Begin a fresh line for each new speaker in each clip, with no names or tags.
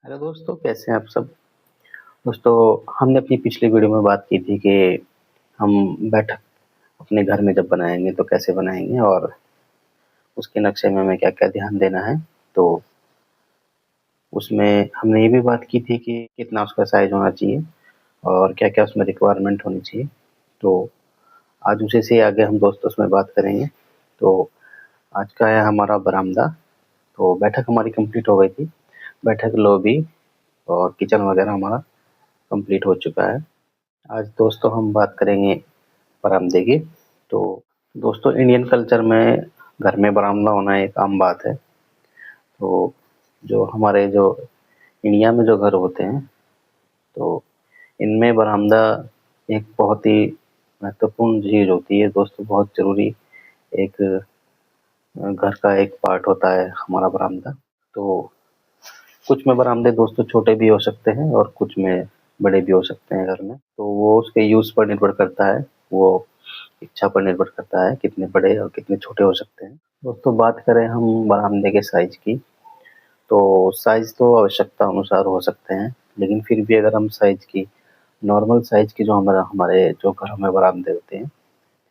Hello दोस्तों, कैसे हैं आप सब। दोस्तों, हमने अपनी पिछली वीडियो में बात की थी कि हम बैठक अपने घर में जब बनाएंगे तो कैसे बनाएंगे और उसके नक्शे में हमें क्या क्या ध्यान देना है। तो उसमें हमने ये भी बात की थी कि कितना उसका साइज होना चाहिए और क्या क्या उसमें रिक्वायरमेंट होनी चाहिए। तो आज उसी से आगे हम दोस्तों उसमें बात करेंगे। तो आज का है हमारा बरामदा। तो बैठक हमारी कंप्लीट हो गई थी। बैठक, लॉबी और किचन वगैरह हमारा कंप्लीट हो चुका है। आज दोस्तों हम बात करेंगे बरामदे की। तो दोस्तों, इंडियन कल्चर में घर में बरामदा होना एक आम बात है। तो जो हमारे जो इंडिया में जो घर होते हैं, तो इनमें बरामदा एक बहुत ही महत्वपूर्ण चीज़ होती है दोस्तों, बहुत ज़रूरी एक घर का एक पार्ट होता है हमारा बरामदा। तो कुछ में बरामदे दोस्तों छोटे भी हो सकते हैं और कुछ में बड़े भी हो सकते हैं घर में। तो वो उसके यूज़ पर निर्भर करता है, वो इच्छा पर निर्भर करता है कितने बड़े और कितने छोटे हो सकते हैं। दोस्तों, बात करें हम बरामदे के साइज़ की, तो साइज़ तो आवश्यकता अनुसार हो सकते हैं, लेकिन फिर भी अगर हम साइज़ की नॉर्मल साइज़ की जो हमारे जो घरों में बरामदे होते हैं,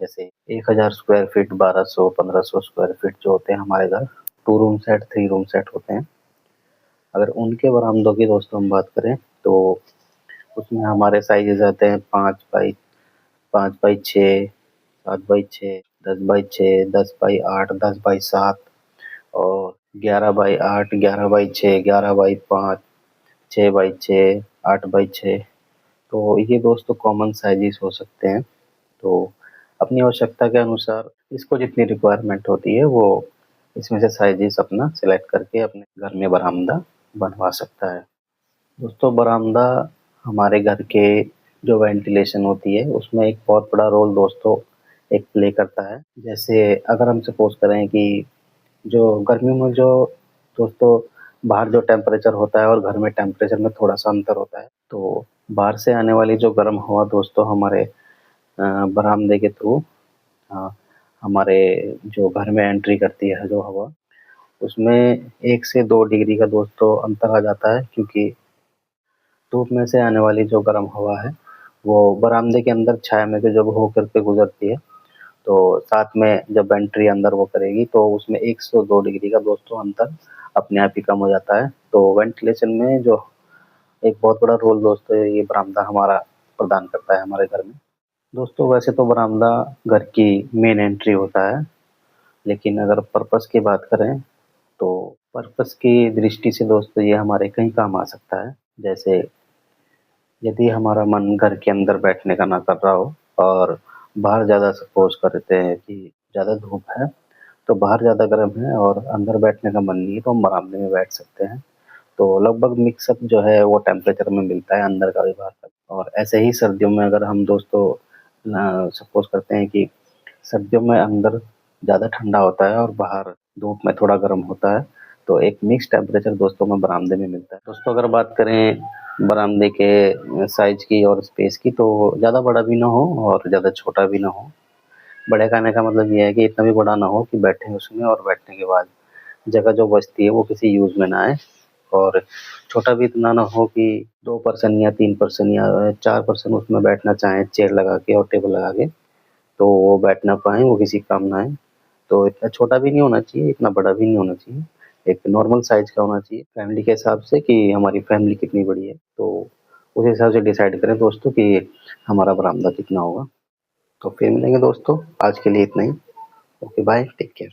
जैसे 1000 स्क्वायर फीट, 1200-1500 स्क्वायर फीट जो होते हैं हमारे घर, 2 रूम सेट, 3 रूम सेट होते हैं। अगर उनके बरामदों की दोस्तों हम बात करें, तो उसमें हमारे साइज़ आते हैं 5x6, 7x6, 10x6, 10x8, 10x7 और 11x8, 11x6, 11x5, 6x6, 8x6। तो ये दोस्तों कॉमन साइज़ेस हो सकते हैं। तो अपनी आवश्यकता के अनुसार इसको जितनी रिक्वायरमेंट होती है वो इसमें से साइज़ेस अपना सेलेक्ट करके अपने घर में बरामदा बनवा सकता है। दोस्तों, बरामदा हमारे घर के जो वेंटिलेशन होती है उसमें एक बहुत बड़ा रोल दोस्तों एक प्ले करता है। जैसे अगर हम सपोज करें कि जो गर्मियों में जो दोस्तों बाहर जो टेम्परेचर होता है और घर में टेम्परेचर में थोड़ा सा अंतर होता है, तो बाहर से आने वाली जो गर्म हवा दोस्तों हमारे बरामदे के थ्रू हमारे जो घर में एंट्री करती है जो हवा, उसमें 1 से 2 डिग्री का दोस्तों अंतर आ जाता है, क्योंकि धूप में से आने वाली जो गर्म हवा है वो बरामदे के अंदर छाया में से जब होकर के गुजरती है, तो साथ में जब एंट्री अंदर वो करेगी तो उसमें 102 डिग्री का दोस्तों अंतर अपने आप ही कम हो जाता है। तो वेंटिलेशन में जो एक बहुत बड़ा रोल दोस्तों ये बरामदा हमारा प्रदान करता है हमारे घर में। दोस्तों, वैसे तो बरामदा घर की मेन एंट्री होता है, लेकिन अगर पर्पस की बात करें तो पर्पस की दृष्टि से दोस्तों ये हमारे कई काम आ सकता है। जैसे यदि हमारा मन घर के अंदर बैठने का ना कर रहा हो और बाहर ज़्यादा सपोज करते हैं कि ज़्यादा धूप है, तो बाहर ज़्यादा गर्म है और अंदर बैठने का मन नहीं है, तो हम बरामदे में बैठ सकते हैं। तो लगभग मिक्सअप जो है वो टेम्परेचर में मिलता है, अंदर का भी बाहर का। और ऐसे ही सर्दियों में अगर हम दोस्तों सपोज करते हैं कि सर्दियों में अंदर ज़्यादा ठंडा होता है और बाहर धूप में थोड़ा गर्म होता है, तो एक मिक्स टेम्परेचर दोस्तों में बरामदे में मिलता है। दोस्तों, अगर बात करें बरामदे के साइज की और स्पेस की, तो ज़्यादा बड़ा भी ना हो और ज़्यादा छोटा भी ना हो। बड़े कहने का मतलब ये है कि इतना भी बड़ा ना हो कि बैठे उसमें और बैठने के बाद जगह जो बचती है वो किसी यूज़ में ना आए, और छोटा भी इतना ना हो कि 2 पर्सन या 3 पर्सन या 4 पर्सन उसमें बैठना चाहें चेयर लगा के और टेबल लगा के, तो वो बैठ ना पाएँ, वो किसी काम ना आए। तो इतना छोटा भी नहीं होना चाहिए, इतना बड़ा भी नहीं होना चाहिए। एक नॉर्मल साइज़ का होना चाहिए फैमिली के हिसाब से कि हमारी फैमिली कितनी बड़ी है। तो उस हिसाब से डिसाइड करें दोस्तों कि हमारा बरामदा कितना होगा। तो फिर मिलेंगे दोस्तों, आज के लिए इतना ही। Okay bye, take care.